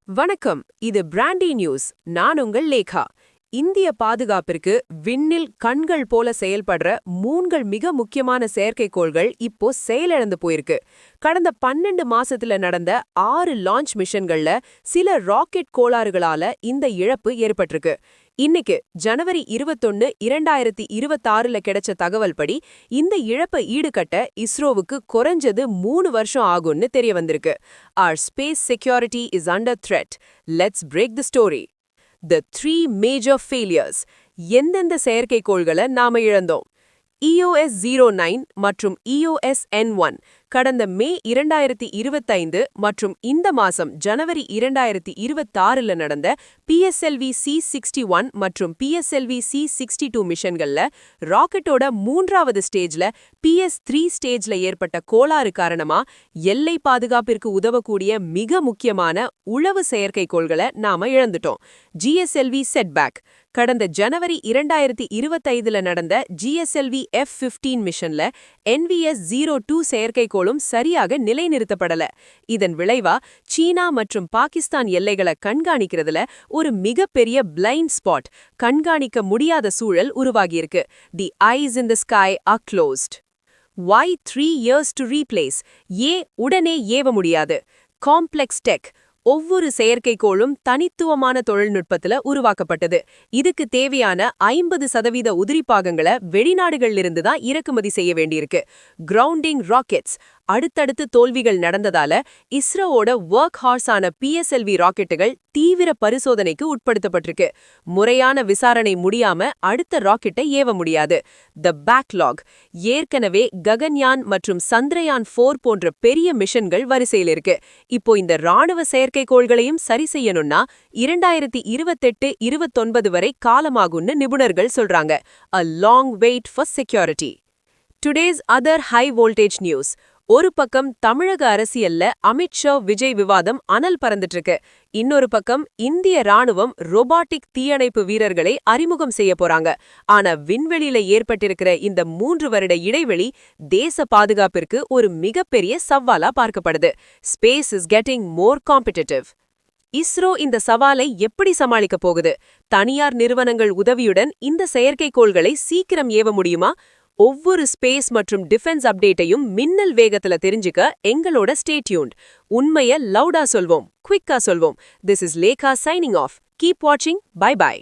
வணக்கம், இது brandy news. நான் உங்கள் லேகா. இந்திய பாதுகாப்பிற்கு விண்ணில் கண்கள் போல செயல்படுற மூன்கள் மிக முக்கியமான செயற்கைக்கோள்கள் இப்போ செயலிழந்து போயிருக்கு. கடந்த 12 மாசத்துல நடந்த 6 லான்ச் மிஷன்கள்ல சில ராக்கெட் கோளாறுகளால இந்த இழப்பு ஏற்பட்டிருக்கு. இன்னைக்கு ஜனவரி 21, 2026ல கிடைச்ச தகவல் படி இந்த இழப்பை ஈடுகட்ட இஸ்ரோவுக்கு குறைஞ்சது 3 வருஷம் ஆகும்னு தெரிய வந்திருக்கு. Our space security is under threat. Let's break the story. The 3 major failures. எந்தெந்த செயற்கைக்கோள்களை நாம இழந்தோம்? EOS-09 மற்றும் EOS-N1 கடந்த மே 2025 மற்றும் இந்த மாசம் ஜனவரி 2026ல நடந்த PSLV-C61 மற்றும் PSLV-C62 மிஷன்கள்ல ராக்கெட்டோட 3வது ஸ்டேஜ்ல PS3 ஸ்டேஜ்ல ஏற்பட்ட கோளாறு காரணமா எல்லை பாதுகாப்பிற்கு உதவக்கூடிய மிக முக்கியமான உளவு செயற்கைக்கோள்களை நாம இழந்துட்டோம். GSLV setback. கடந்த ஜனவரி 2025ல நடந்த GSLV F-15 மிஷன்ல NVS-02 செயற்கைக்கோளும் சரியாக நிலைநிறுத்தப்படல. இதன் விளைவா சீனா மற்றும் பாகிஸ்தான் எல்லைகளை கண்காணிக்கிறதுல ஒரு மிகப்பெரிய பிளைண்ட் ஸ்பாட், கண்காணிக்க முடியாத சூழல் உருவாகியிருக்கு. The eyes in the sky are closed. Why 3 years to replace? உடனே ஏவ முடியாது. Complex tech. ஒவ்வொரு செயற்கைக்கோளும் தனித்துவமான தொழில்நுட்பத்துல உருவாக்கப்பட்டது. இதுக்கு தேவையான 50% உதிரிப்பாகங்களை வெளிநாடுகளிலிருந்து தான் இறக்குமதி செய்ய வேண்டியிருக்கு. Grounding rockets. அடுத்தடுத்து தோல்விகள் நடந்ததால இஸ்ரோவோட ஒர்க் ஹார்ஸான PSLV ராக்கெட்டுகள் தீவிர பரிசோதனைக்கு உட்படுத்தப்பட்டிருக்கு. முறையான விசாரணை முடியாம அடுத்த ராக்கெட்டை ஏவ முடியாது. த பேக்லாக். ஏற்கனவே ககன்யான் மற்றும் சந்திரயான் 4 போன்ற பெரிய மிஷன்கள் வரிசையில் இருக்கு. இப்போ இந்த ராணுவ செயற்கைக்கோள்களையும் சரி செய்யணும்னா 2028-29 வரை காலமாகும்னு நிபுணர்கள் சொல்றாங்க. A long wait for security. Today's other high voltage news. ஒரு பக்கம் தமிழக அரசியல்ல அமித்ஷா விஜய் விவாதம் அனல் பறந்துட்டு இருக்கு. இன்னொரு பக்கம் இந்திய ராணுவம் ரோபாட்டிக் தீயணைப்பு வீரர்களை அறிமுகம் செய்ய போறாங்க. ஆனா விண்வெளியில ஏற்பட்டிருக்கிற இந்த 3 வருட இடைவெளி தேச பாதுகாப்பிற்கு ஒரு மிகப்பெரிய சவாலா பார்க்கப்படுது. Space is getting more competitive. ISRO இந்த சவாலை எப்படி சமாளிக்க போகுது? தனியார் நிறுவனங்கள் உதவியுடன் இந்த செயற்கைக்கோள்களை சீக்கிரம் ஏவ முடியுமா? ஒவ்வொரு ஸ்பேஸ் மற்றும் டிஃபென்ஸ் அப்டேட்டையும் மின்னல் வேகத்துல தெரிஞ்சுக்க எங்களோட ஸ்டே டியூன்ட். உண்மைய லவுடா சொல்வோம், குவிக்கா சொல்வோம். This is Lekha signing off. Keep watching. Bye bye.